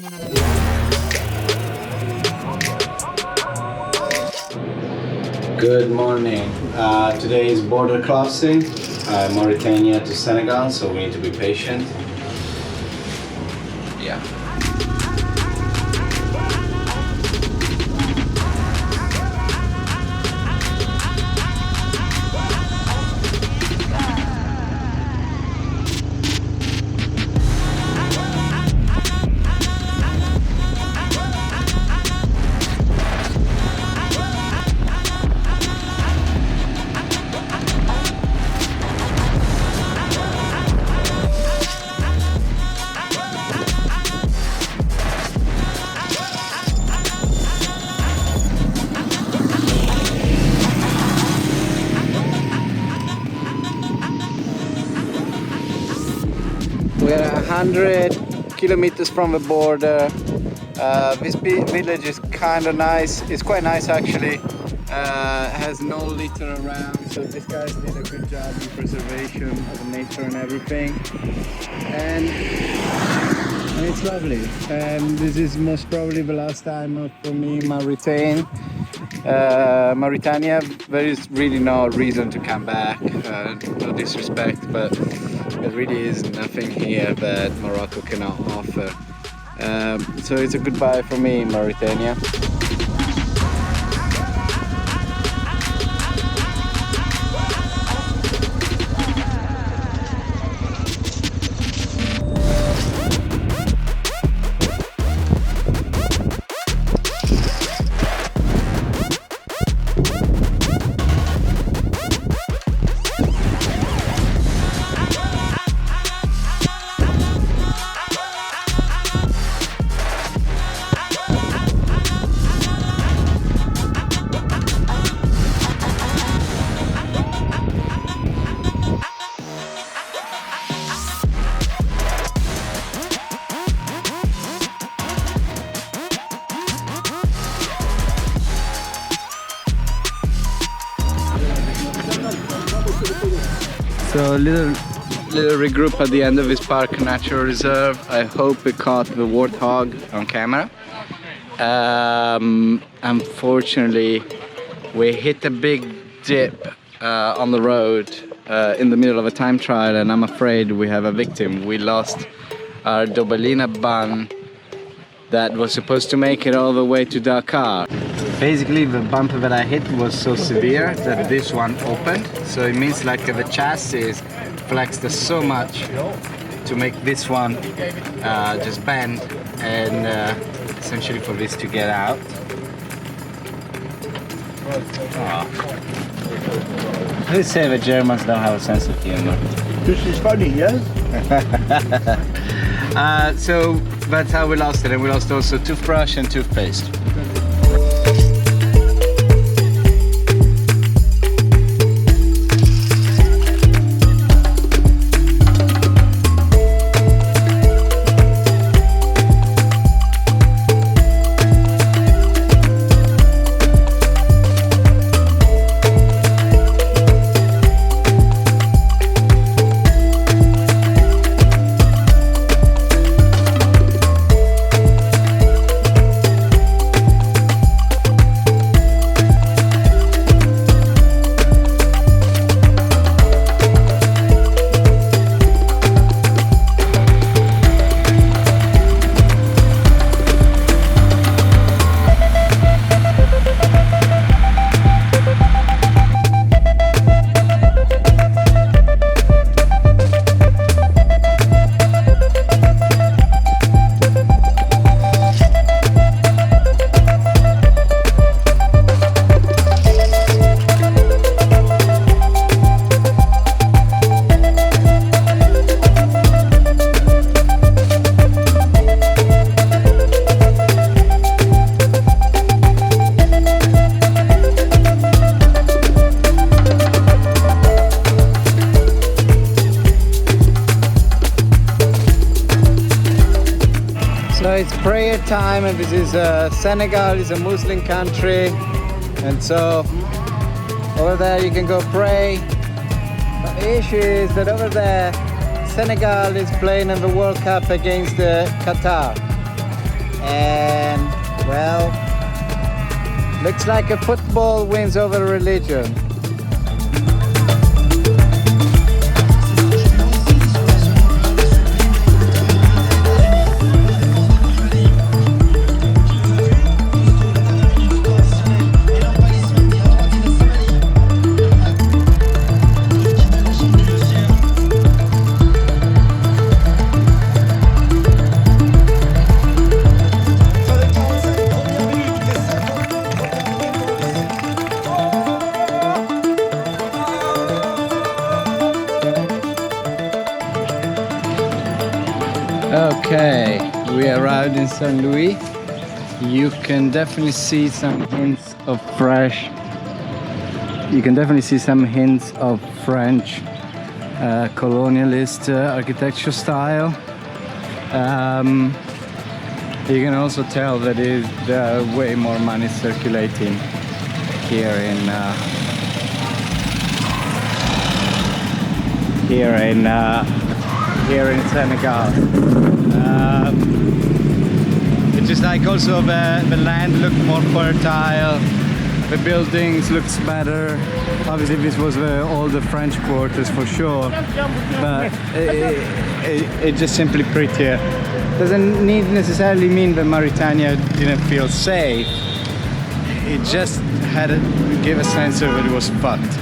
Good morning. Today is border crossing, Mauritania to Senegal, so we need to be patient. Yeah. We're 100 kilometers from the border. This village is kind of nice. It's quite nice actually. Has no litter around, so these guys did a good job in preservation of the nature and everything. And it's lovely. And this is most probably the last time for me in Mauritania. There is really no reason to come back. No disrespect, but there really is nothing here that Morocco cannot offer. So it's a goodbye for me in Mauritania. So little regroup at the end of this park natural reserve. I hope we caught the warthog on camera. Unfortunately, we hit a big dip on the road in the middle of a time trial, and I'm afraid we have a victim. We lost our Dobelina bun that was supposed to make it all the way to Dakar. Basically, the bumper that I hit was so severe that this one opened. So it means like the chassis flexed so much to make this one just bend, and essentially for this to get out. They say the Germans don't have a sense of humor. This is funny, yes? So that's how we lost it, and we lost also toothbrush and toothpaste. It's prayer time, and this is Senegal is a Muslim country, and so over there you can go pray. But the issue is that over there Senegal is playing in the World Cup against Qatar, Looks like a football wins over religion. Okay, we arrived in St. Louis. You can definitely see some hints of fresh. You can definitely see some hints of French colonialist architecture style. You can also tell that there are way more money circulating here in Senegal. It's just like also the land looked more fertile, the buildings looks better. Obviously this was all the French quarters for sure, but it's just simply prettier. Doesn't necessarily mean that Mauritania didn't feel safe. It just gave a sense of it was fucked.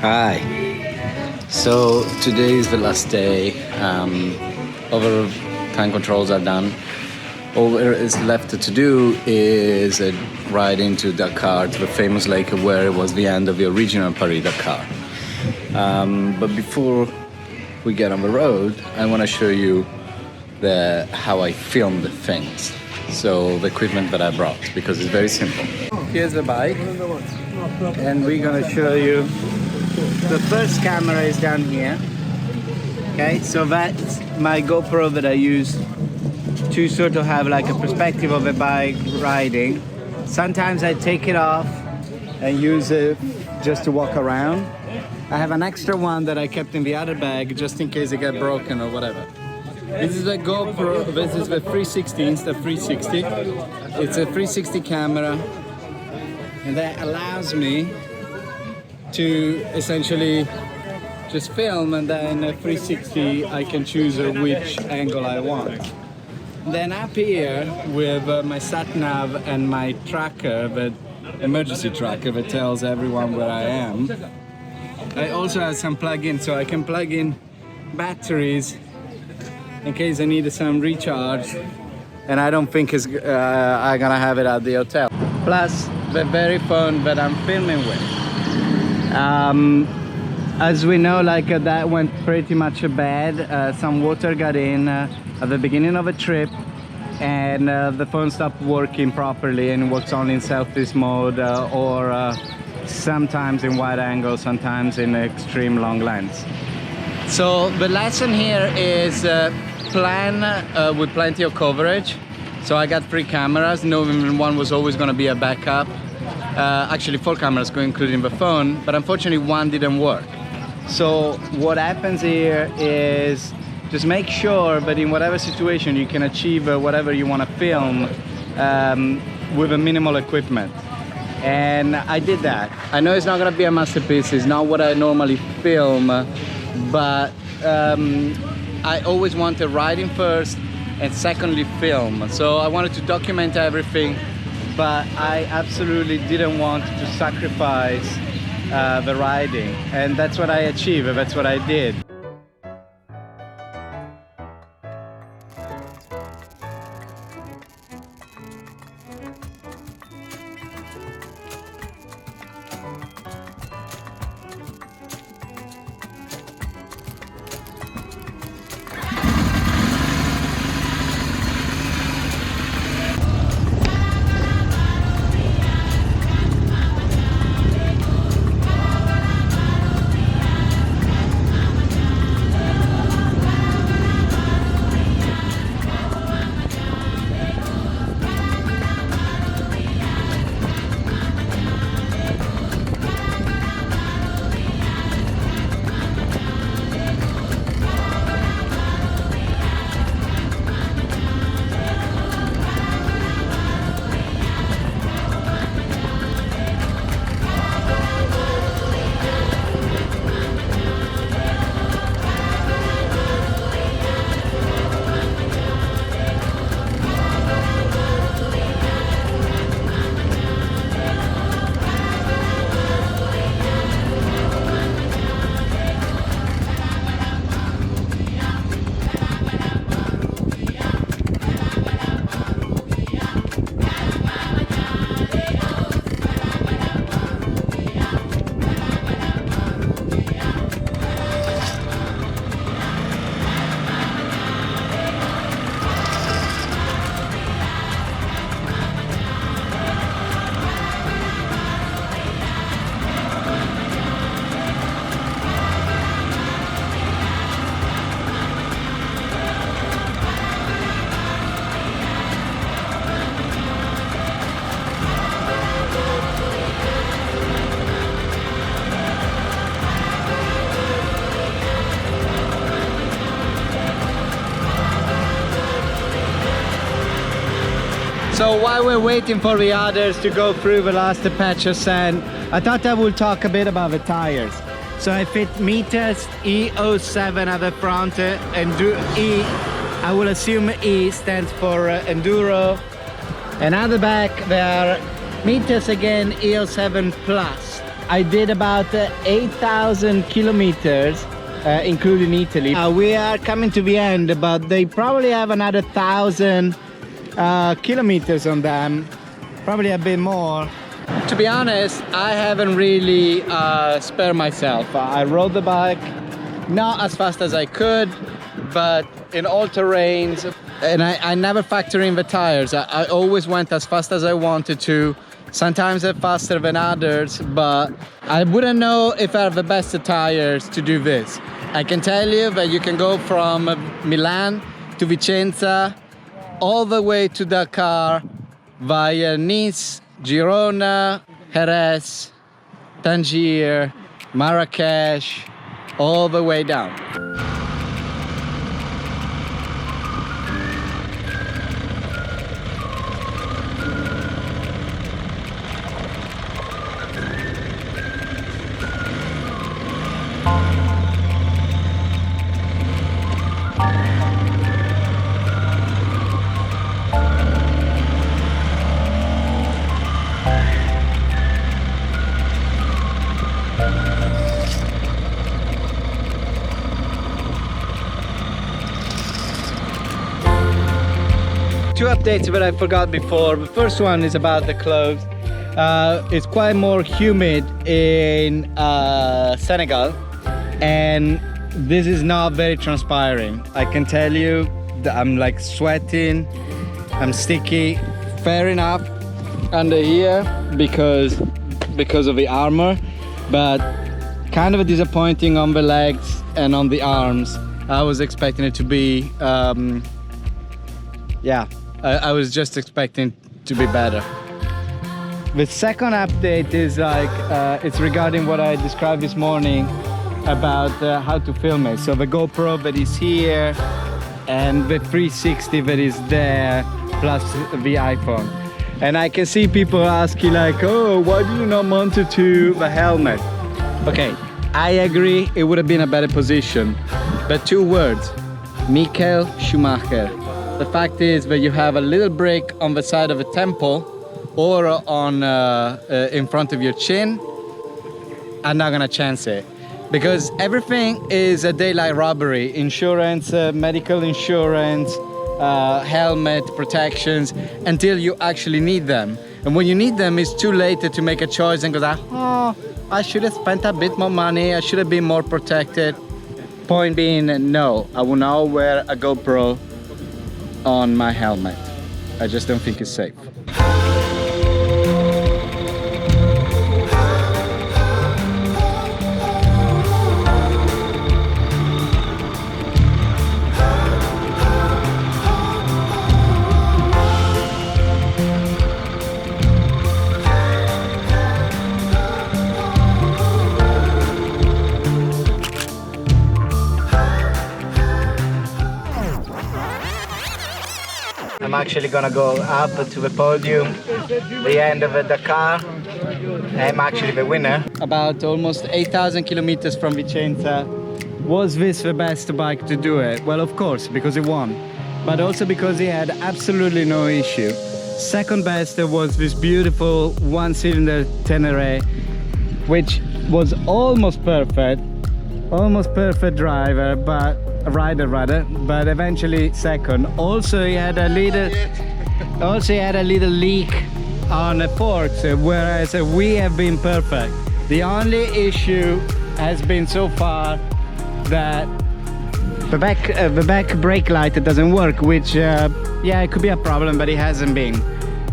Hi. So today is the last day. Over time controls are done. All there is left to do is a ride into Dakar, to the famous lake where it was the end of the original Paris-Dakar. But before we get on the road, I want to show you how I filmed the things. So the equipment that I brought, because it's very simple. Here's the bike, and we're gonna show you. The first camera is down here. Okay, so that's my GoPro that I use to sort of have like a perspective of a bike riding. Sometimes I take it off and use it just to walk around. I have an extra one that I kept in the other bag just in case it got broken or whatever. This is a GoPro, this is the 360, Insta360. It's a 360 camera, and that allows me to essentially just film, and then at 360 I can choose which angle I want. Then up here with my sat nav and my tracker, the emergency tracker that tells everyone where I am. I also have some plug-ins, so I can plug in batteries in case I need some recharge, and I don't think I'm gonna have it at the hotel. Plus the very phone that I'm filming with. As we know, that went pretty much bad. Some water got in at the beginning of a trip, and the phone stopped working properly and works only in selfies mode, or sometimes in wide angle, sometimes in extreme long lens. So the lesson here is plan with plenty of coverage. So I got 3 cameras, knowing one was always going to be a backup. Actually 4 cameras, including the phone, but unfortunately one didn't work. So what happens here is just make sure that in whatever situation you can achieve whatever you want to film with a minimal equipment. And I did that. I know it's not going to be a masterpiece, it's not what I normally film, but I always wanted writing first and secondly film. So I wanted to document everything, but I absolutely didn't want to sacrifice the riding, and that's what I achieved, that's what I did. So while we're waiting for the others to go through the last patch of sand, I thought I would talk a bit about the tires. So I fit meters E07 at the front, and E, I will assume E stands for enduro. And at the back there are meters again, E07 plus. I did about 8,000 kilometers, including Italy. We are coming to the end, but they probably have another 1,000 kilometers on them, probably a bit more. To be honest, I haven't really spared myself. I rode the bike not as fast as I could, but in all terrains, and I never factor in the tires. I always went as fast as I wanted to, sometimes faster than others, but I wouldn't know if I have the best tires to do this. I can tell you that you can go from Milan to Vicenza all the way to Dakar via Nice, Girona, Jerez, Tangier, Marrakesh, all the way down. Two updates that I forgot before. The first one is about the clothes. It's quite more humid in Senegal, and this is not very transpiring. I can tell you that I'm like sweating, I'm sticky. Fair enough under here because of the armor, but kind of disappointing on the legs and on the arms. I was expecting it to be yeah, I was just expecting to be better. The second update is like it's regarding what I described this morning about how to film it. So the GoPro that is here and the 360 that is there, plus the iPhone. And I can see people asking like, oh, why do you not mount it to the helmet? Okay, I agree, it would have been a better position. But two words, Michael Schumacher. The fact is that you have a little break on the side of a temple or on in front of your chin. I'm not gonna chance it because everything is a daylight robbery. Insurance, medical insurance, helmet, protections, until you actually need them. And when you need them, it's too late to make a choice and go like, oh, I should have spent a bit more money, I should have been more protected. Point being, no, I will not wear a GoPro on my helmet. I just don't think it's safe. I'm actually gonna go up to the podium, the end of the Dakar. I'm actually the winner. About almost 8,000 kilometers from Vicenza. Was this the best bike to do it? Well, of course, because it won, but also because it had absolutely no issue. Second best was this beautiful one-cylinder Tenere, which was almost perfect driver, but rider rather, but eventually second. Also he had a little leak on the forks, whereas we have been perfect. The only issue has been so far that the back brake light doesn't work, which yeah, it could be a problem, but it hasn't been.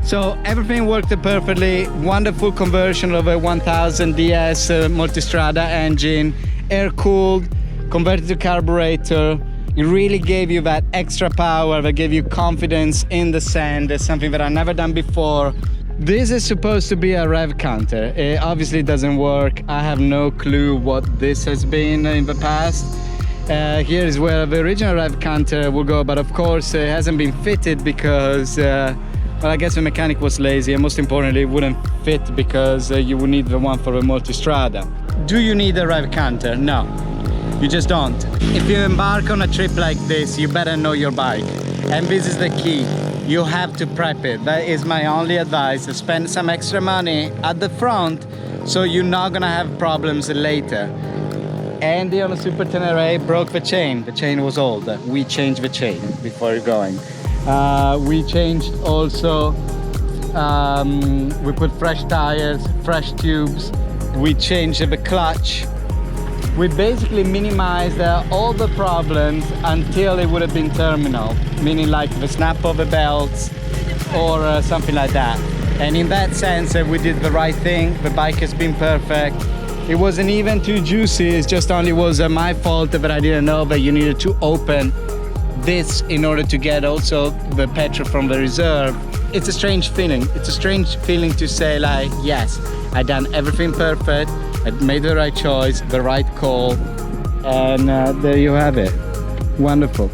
So everything worked perfectly. Wonderful conversion of a 1000 DS multistrada engine, air cooled, converted to carburetor. It really gave you that extra power that gave you confidence in the sand. It's something that I've never done before. This is supposed to be a rev counter. It obviously doesn't work. I have no clue what this has been in the past. Here is where the original rev counter will go, but of course it hasn't been fitted because Well, I guess the mechanic was lazy, and most importantly, it wouldn't fit because you would need the one for a multistrada. Do you need a rev counter? No, you just don't. If you embark on a trip like this, you better know your bike. And this is the key. You have to prep it. That is my only advice. Spend some extra money at the front so you're not gonna have problems later. Andy on a Super Tenere broke the chain. The chain was old. We changed the chain before going. We changed also, we put fresh tires, fresh tubes. We changed the clutch. We basically minimized all the problems until it would have been terminal, meaning like the snap of the belts or something like that. And in that sense, we did the right thing. The bike has been perfect. It wasn't even too juicy. It just only was my fault that I didn't know that you needed to open this in order to get also the petrol from the reserve. It's a strange feeling. It's a strange feeling to say like, yes, I done everything perfect. I made the right choice, the right call, and there you have it. Wonderful.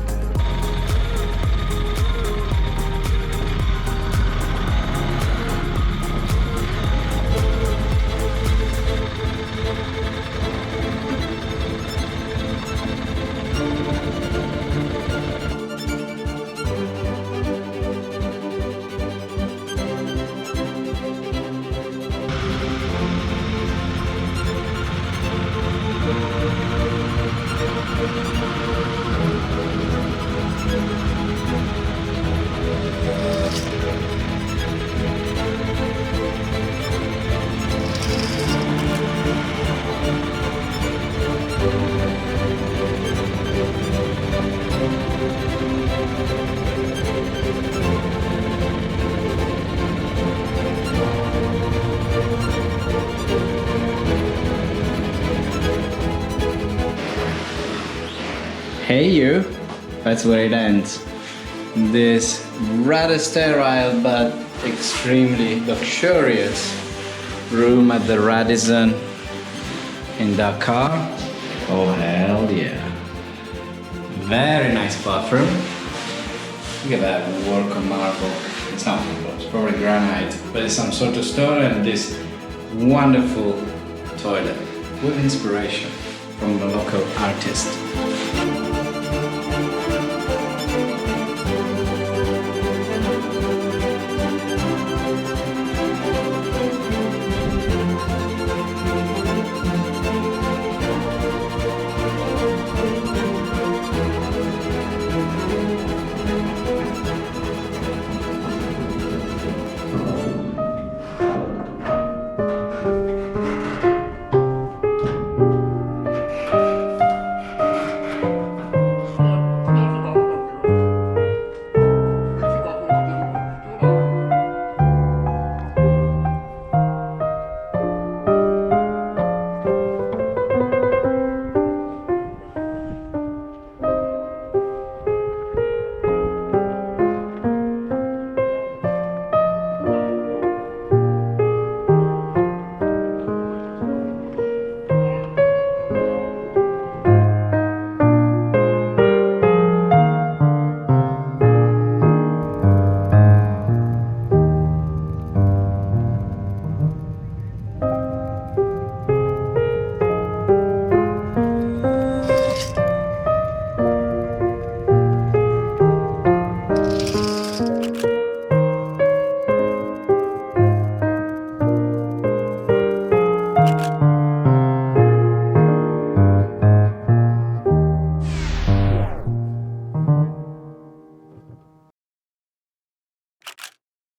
Hey you, that's where it ends. This rather sterile but extremely luxurious room at the Radisson in Dakar. Oh hell yeah. Very nice bathroom. Look at that work of marble. It's not marble, it's probably granite, but it's some sort of stone, and this wonderful toilet with inspiration from the local artist.